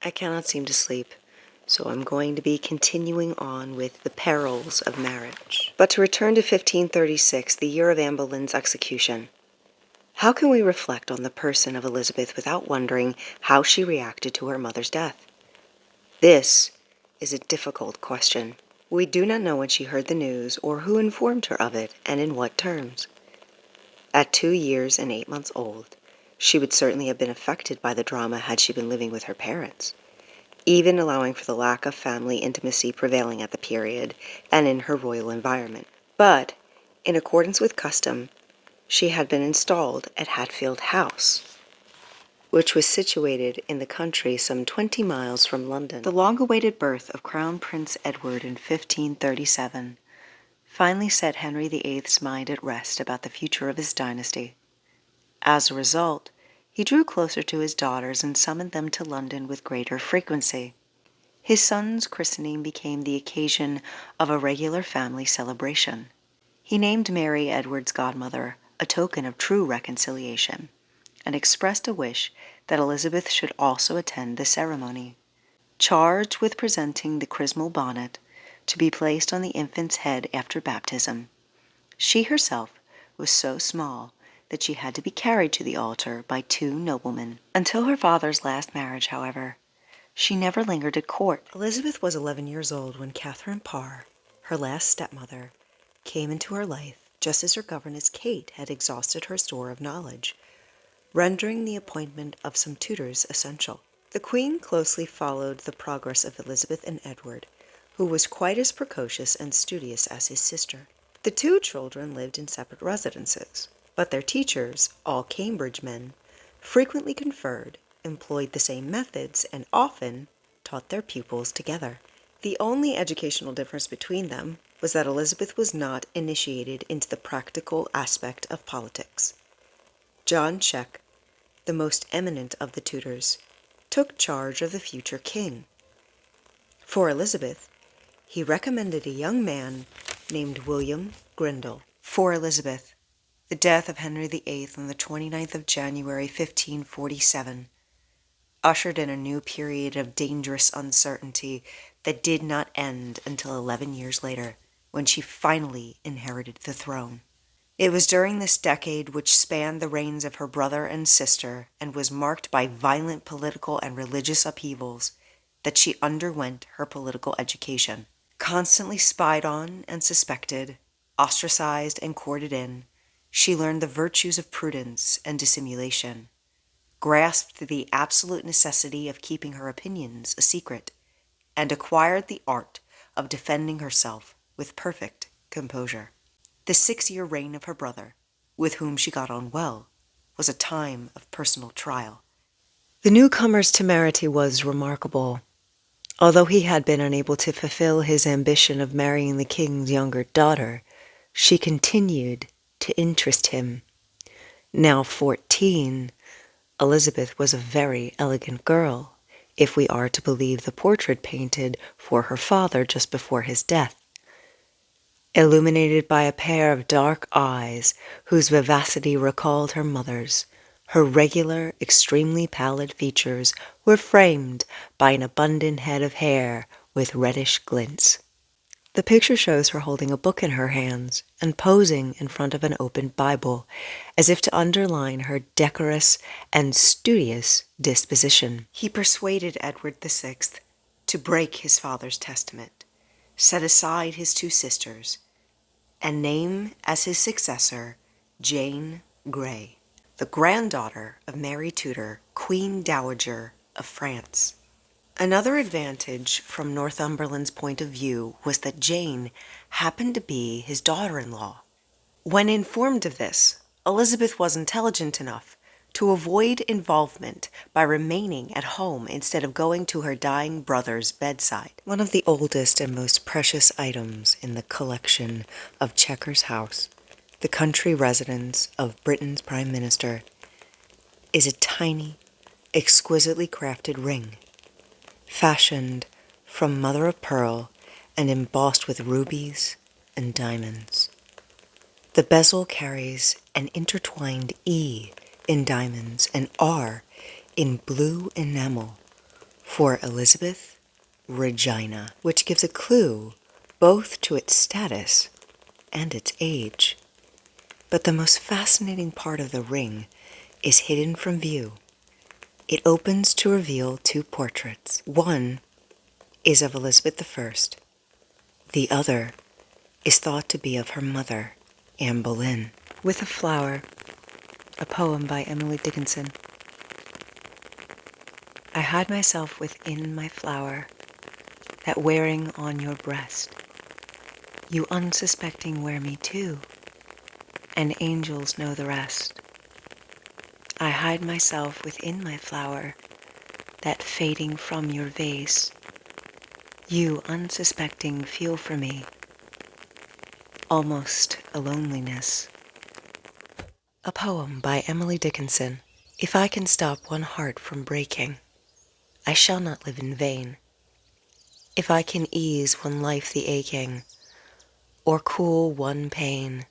I cannot seem to sleep, so I'm going to be continuing on with the perils of marriage. But to return to 1536, the year of Anne Boleyn's execution. How can we reflect on the person of Elizabeth without wondering how she reacted to her mother's death? This is a difficult question. We do not know when she heard the news or who informed her of it and in what terms. At 2 years and 8 months old, she would certainly have been affected by the drama had she been living with her parents, even allowing for the lack of family intimacy prevailing at the period and in her royal environment. But, in accordance with custom, she had been installed at Hatfield House, which was situated in the country some 20 miles from London. The long-awaited birth of Crown Prince Edward in 1537 finally set Henry VIII's mind at rest about the future of his dynasty. As a result, he drew closer to his daughters and summoned them to London with greater frequency. His son's christening became the occasion of a regular family celebration. He named Mary Edward's godmother, a token of true reconciliation, and expressed a wish that Elizabeth should also attend the ceremony. Charged with presenting the chrismal bonnet, to be placed on the infant's head after baptism, she herself was so small that she had to be carried to the altar by 2 noblemen. Until her father's last marriage, however, she never lingered at court. Elizabeth was 11 years old when Catherine Parr, her last stepmother, came into her life just as her governess Kate had exhausted her store of knowledge, rendering the appointment of some tutors essential. The Queen closely followed the progress of Elizabeth and Edward, who was quite as precocious and studious as his sister. The 2 children lived in separate residences, but their teachers, all Cambridge men, frequently conferred, employed the same methods, and often taught their pupils together. The only educational difference between them was that Elizabeth was not initiated into the practical aspect of politics. John Check, the most eminent of the tutors, took charge of the future king. For Elizabeth, he recommended a young man named William Grindal. For Elizabeth, the death of Henry VIII on the 29th of January 1547 ushered in a new period of dangerous uncertainty that did not end until 11 years later, when she finally inherited the throne. It was during this decade, which spanned the reigns of her brother and sister and was marked by violent political and religious upheavals, that she underwent her political education. Constantly spied on and suspected, ostracized and courted in, she learned the virtues of prudence and dissimulation, grasped the absolute necessity of keeping her opinions a secret, and acquired the art of defending herself with perfect composure. The 6-year reign of her brother, with whom she got on well, was a time of personal trial. The newcomer's temerity was remarkable. Although he had been unable to fulfill his ambition of marrying the king's younger daughter, she continued to interest him. Now 14, Elizabeth was a very elegant girl, if we are to believe the portrait painted for her father just before his death. Illuminated by a pair of dark eyes whose vivacity recalled her mother's, her regular, extremely pallid features were framed by an abundant head of hair with reddish glints. The picture shows her holding a book in her hands and posing in front of an open Bible, as if to underline her decorous and studious disposition. He persuaded Edward VI to break his father's testament, set aside his 2 sisters, and name as his successor Jane Grey, the granddaughter of Mary Tudor, Queen Dowager of France. Another advantage from Northumberland's point of view was that Jane happened to be his daughter-in-law. When informed of this, Elizabeth was intelligent enough to avoid involvement by remaining at home instead of going to her dying brother's bedside. One of the oldest and most precious items in the collection of Chequers House, the country residence of Britain's Prime Minister, is a tiny, exquisitely crafted ring, fashioned from mother of pearl and embossed with rubies and diamonds. The bezel carries an intertwined E in diamonds and R in blue enamel, For Elizabeth, Regina, which gives a clue both to its status and its age. But the most fascinating part of the ring is hidden from view. It opens to reveal two portraits. One is of Elizabeth I. The other is thought to be of her mother, Anne Boleyn. With a Flower, a poem by Emily Dickinson. I hide myself within my flower, that wearing on your breast, you unsuspecting wear me too, and angels know the rest. I hide myself within my flower, that fading from your vase, you unsuspecting feel for me, almost a loneliness. A poem by Emily Dickinson. If I can stop one heart from breaking, I shall not live in vain. If I can ease one life the aching, or cool one pain,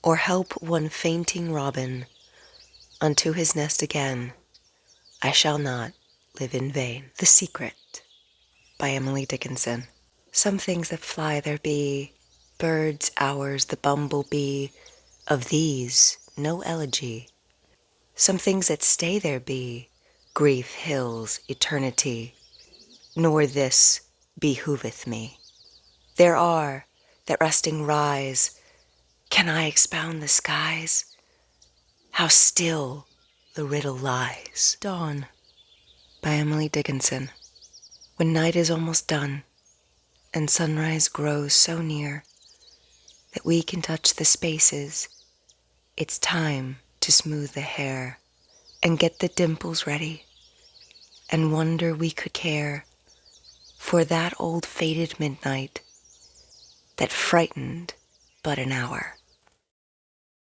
or help one fainting robin unto his nest again, I shall not live in vain. The Secret by Emily Dickinson. Some things that fly there be, birds, ours, the bumblebee, of these no elegy. Some things that stay there be, grief, hills, eternity, nor this behoveth me. There are that resting rise, can I expound the skies? How still the riddle lies. Dawn by Emily Dickinson. When night is almost done, and sunrise grows so near that we can touch the spaces, it's time to smooth the hair and get the dimples ready, and wonder we could care for that old faded midnight that frightened but an hour.